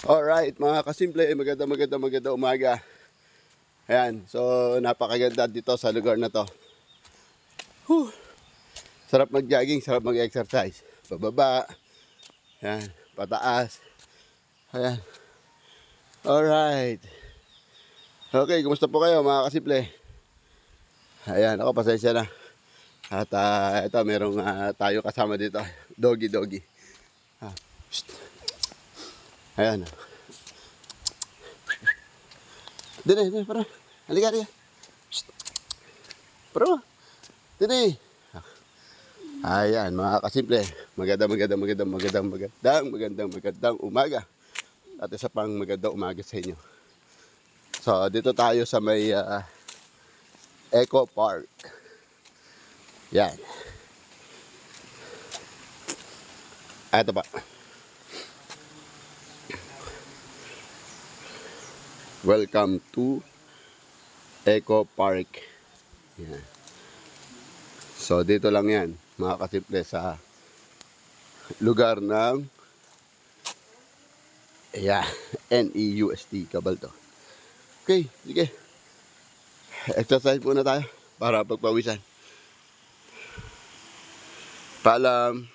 Alright mga kasimple, maganda umaga. Ayan, so napakaganda dito sa lugar na to. Whew. Sarap mag-jogging, sarap mag-exercise. Pababa, ayan, pataas. Ayan. Alright. Okay, kumusta po kayo mga kasimple? Ayan, ako pasensya na. At ito, merong tayo kasama dito. Doggy. Ah, ayan. Dine, para. Halika. Para. Dine. Ayan, mga kasimple. Magandang umaga. At isa pang magandang umaga sa inyo. So, dito tayo sa may Eco Park. Yan. Ito pa. Welcome to Eco Park. Yan. So, dito lang yan, mga kasimple, sa lugar ng NEUST, Cabalto. Okay, sige. Exercise muna tayo para pagpawisan. Paalam.